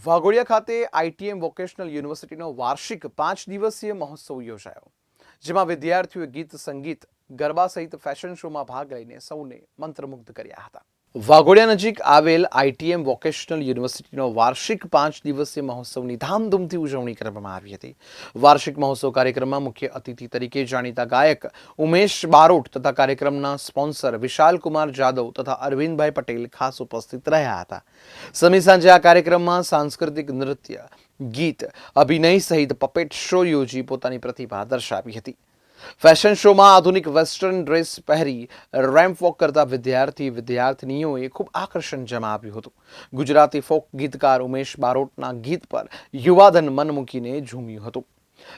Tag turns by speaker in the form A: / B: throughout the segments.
A: વાઘોડિયા ખાતે ITM vocational યુનિવર્સિટીનો વાર્ષિક 5 દિવસીય મહોત્સવ યોજાયો, જેમાં વિદ્યાર્થીઓએ ગીત, સંગીત, ગરબા સહિત ફેશન શોમાં ભાગ લઈને સૌને મંત્રમુગ્ધ કર્યા હતા. વાઘોડિયા નજીક આવેલ આઈટીએમ વોકેશનલ યુનિવર્સિટીનો વાર્ષિક 5 દિવસીય મહોત્સવની ધામધૂમથી ઉજવણી કરવામાં આવી હતી. વાર્ષિક મહોત્સવ કાર્યક્રમમાં મુખ્ય અતિથિ તરીકે જાણીતા ગાયક ઉમેશ બારોટ તથા કાર્યક્રમના સ્પોન્સર વિશાલ કુમાર જાદવ તથા અરવિંદભાઈ પટેલ ખાસ ઉપસ્થિત રહ્યા હતા. સમી સાંજે આ કાર્યક્રમમાં સાંસ્કૃતિક નૃત્ય, ગીત, અભિનય સહિત પપેટ શો યોજી પોતાની પ્રતિભા દર્શાવી હતી. ફેશન શોમાં આધુનિક વેસ્ટર્ન ડ્રેસ પહેરી રેમ્પ વોક કરતા વિદ્યાર્થીનીઓએ ખૂબ આકર્ષણ જમાવ્યું હતું. ગુજરાતી ફોક ગીતકાર ઉમેશ બારોટના ગીત પર યુવાધન મન મૂકીને ઝૂમ્યું હતું.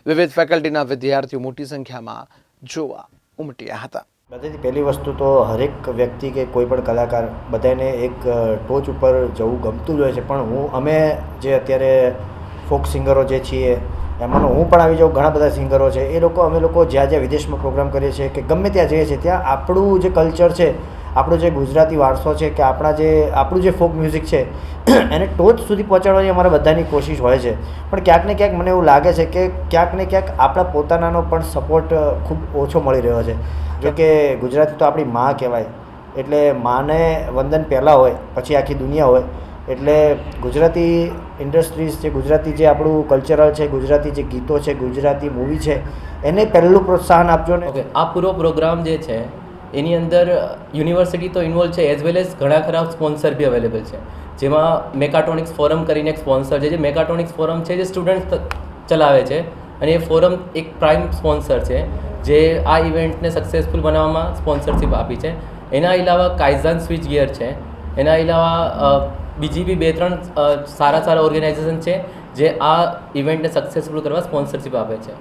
A: વિવિધ ફેકલ્ટીના વિદ્યાર્થીઓ મોટી સંખ્યામાં જોવા ઉમટ્યા હતા.
B: બધાથી પહેલી વસ્તુ તો હરેક વ્યક્તિ કે કોઈ પણ કલાકાર બધાને એક ટોચ ઉપર જવું ગમતું જ હોય છે, પણ અમે જે અત્યારે ફોક સિંગરો જે છીએ એમાંનો હું પણ આવી જાઉં, ઘણા બધા સિંગરો છે, અમે લોકો જ્યાં જ્યાં વિદેશમાં પ્રોગ્રામ કરીએ છીએ કે ગમે ત્યાં જઈએ છીએ ત્યાં આપણું જે કલ્ચર છે, આપણો જે ગુજરાતી વારસો છે કે આપણું જે ફોક મ્યુઝિક છે એને ટોચ સુધી પહોંચાડવાની અમારા બધાની કોશિશ હોય છે. પણ ક્યાંક ને ક્યાંક મને એવું લાગે છે કે ક્યાંક ને ક્યાંક આપણા પોતાનાનો પણ સપોર્ટ ખૂબ ઓછો મળી રહ્યો છે. જો કે ગુજરાતી તો આપણી માં કહેવાય, એટલે માને વંદન પહેલાં હોય પછી આખી દુનિયા હોય. એટલે ગુજરાતી ઇન્ડસ્ટ્રીઝ છે, ગુજરાતી જે આપણું કલ્ચરલ છે, ગુજરાતી જે ગીતો છે, ગુજરાતી મૂવી છે, એને પહેલું પ્રોત્સાહન આપજો ને.
C: ઓકે, આ પૂરો પ્રોગ્રામ જે છે એની અંદર યુનિવર્સિટી તો ઇન્વોલ્વ છે, એઝ વેલ એઝ ઘણા ખરા સ્પોન્સર બી અવેલેબલ છે, જેમાં મેકાટ્રોનિક્સ ફોરમ કરીને એક સ્પોન્સર છે. જે મેકાટ્રોનિક્સ ફોરમ છે જે સ્ટુડન્ટ ચલાવે છે અને એ ફોરમ એક પ્રાઇમ સ્પોન્સર છે જે આ ઇવેન્ટને સક્સેસફુલ બનાવવામાં સ્પોન્સરશિપ આપી છે. એના અલાવા કાઇઝન સ્વિચ ગિયર છે, એના અલાવા બીજી બી 2-3 સારા ઓર્ગેનાઇઝેશન છે જે આ इवेंट सक्सेसफुल करवा स्पॉन्सरशिप આપે છે.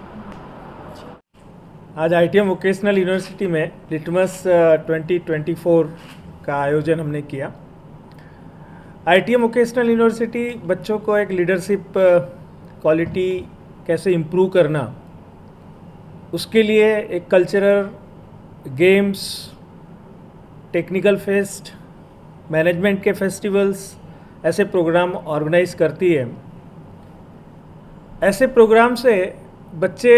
D: आज आईटीएम वोकेशनल यूनिवर्सिटी में लिटमस 2024 का आयोजन हमने किया. आईटीएम वोकेशनल यूनिवर्सिटी बच्चों को एक लीडरशिप क्वालिटी कैसे इम्प्रूव करना, उसके लिए एक cultural, games, technical fest, management के फेस्टिवल्स, ऐसे प्रोग्राम ऑर्गेनाइज करती है. ऐसे प्रोग्राम से बच्चे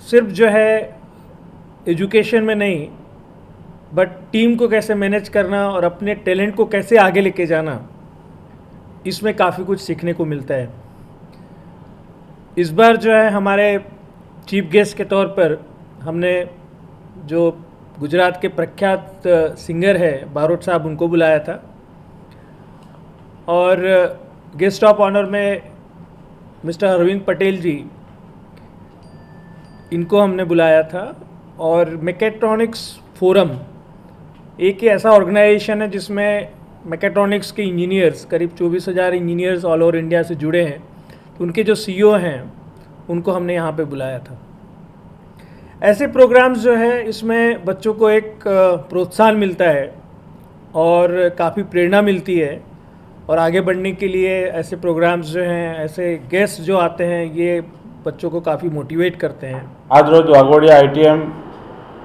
D: सिर्फ जो है एजुकेशन में नहीं, बट टीम को कैसे मैनेज करना और अपने टैलेंट को कैसे आगे लेके जाना, इसमें काफ़ी कुछ सीखने को मिलता है. इस बार जो है हमारे चीफ गेस्ट के तौर पर हमने जो गुजरात के प्रख्यात सिंगर है बारोट साहब, उनको बुलाया था और गेस्ट ऑफ ऑनर में मिस्टर अरविंद पटेल जी, इनको हमने बुलाया था. और मैकेट्रॉनिक्स फोरम एक ही ऐसा ऑर्गेनाइजेशन है जिसमें मैकेट्रॉनिक्स के इंजीनियर्स, करीब 24,000 इंजीनियर्स ऑल ओवर इंडिया से जुड़े हैं. तो उनके जो सीईओ हैं उनको हमने यहाँ पे बुलाया था. ऐसे प्रोग्राम्स जो है इसमें बच्चों को एक प्रोत्साहन मिलता है और काफ़ी प्रेरणा मिलती है, और आगे बढ़ने के लिए ऐसे प्रोग्राम्स जो हैं, ऐसे गेस्ट जो आते हैं, ये बच्चों को काफ़ी मोटिवेट करते हैं.
E: आज रोज वाघोडिया आईटीएम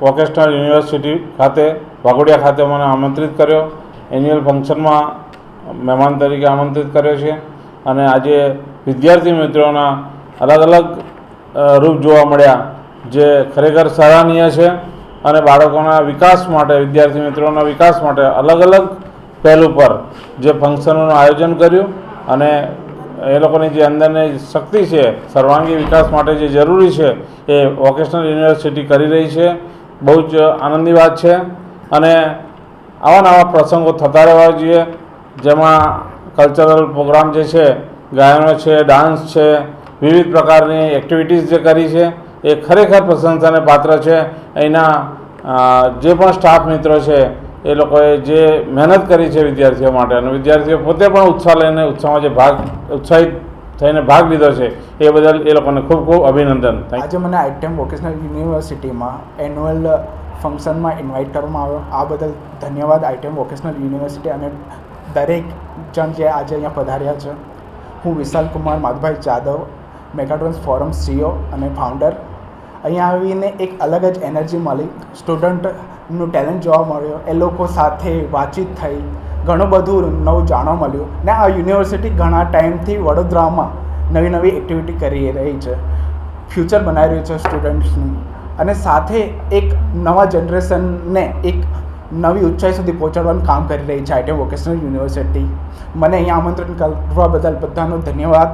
E: वोकेशनल यूनिवर्सिटी खाते वाघोडिया खाते मैंने आमंत्रित कर्यो. एन्युअल फंक्शन में मेहमान तरीके आमंत्रित कर्यो छे અને આજે વિદ્યાર્થી મિત્રોના અલગ અલગ રૂપ જોવા મળ્યા જે ખરેખર સરાહનીય છે. અને બાળકોના વિકાસ માટે, વિદ્યાર્થી મિત્રોના વિકાસ માટે અલગ અલગ પહેલું પર જે ફંક્શનોનું આયોજન કર્યું અને એ લોકોની જે અંદરની શક્તિ છે, સર્વાંગી વિકાસ માટે જે જરૂરી છે એ વોકેશનલ યુનિવર્સિટી કરી રહી છે. બહુ જ આનંદની વાત છે અને આવા નવા પ્રસંગો થતા રહેવા જોઈએ, જેમાં કલ્ચરલ પ્રોગ્રામ જે છે, ગાયનો છે, ડાન્સ છે, વિવિધ પ્રકારની એક્ટિવિટીઝ જે કરી છે એ ખરેખર પ્રશંસાને પાત્ર છે. અહીંના જે પણ સ્ટાફ મિત્રો છે એ લોકોએ જે મહેનત કરી છે વિદ્યાર્થીઓ માટે, અને વિદ્યાર્થીઓ પોતે પણ ઉત્સાહ લઈને ઉત્સાહમાં જે ઉત્સાહિત થઈને ભાગ લીધો છે એ બદલ એ લોકોને ખૂબ ખૂબ અભિનંદન.
F: આજે મને આઈટીએમ વોકેશનલ યુનિવર્સિટીમાં એન્યુઅલ ફંક્શનમાં ઇન્વાઇટ કરવામાં આવ્યો. આ બદલ ધન્યવાદ આઈટીએમ વોકેશનલ યુનિવર્સિટી અને દરેક જણ જે આજે અહીંયા પધાર્યા છે. હું વિશાલ કુમાર માધભાઈ જાદવ, મેકાટ્રોનિક્સ ફોરમ સીઈઓ અને ફાઉન્ડર. અહીંયા આવીને એક અલગ જ એનર્જી મળી, સ્ટુડન્ટનું ટેલેન્ટ જોવા મળ્યો, એ લોકો સાથે વાતચીત થઈ, ઘણું બધું નવું જાણવા મળ્યું ને આ યુનિવર્સિટી ઘણા ટાઈમથી વડોદરામાં નવી નવી એક્ટિવિટી કરી રહી છે, ફ્યુચર બનાવી રહ્યું છે સ્ટુડન્ટ્સનું, અને સાથે એક નવા જનરેશનને એક નવી ઊંચાઈ સુધી પહોંચાડવાનું કામ કરી રહી છે આઈટીએમ વોકેશનલ યુનિવર્સિટી. મને અહીંયા આમંત્રણ કરવા બદલ બધાનો ધન્યવાદ.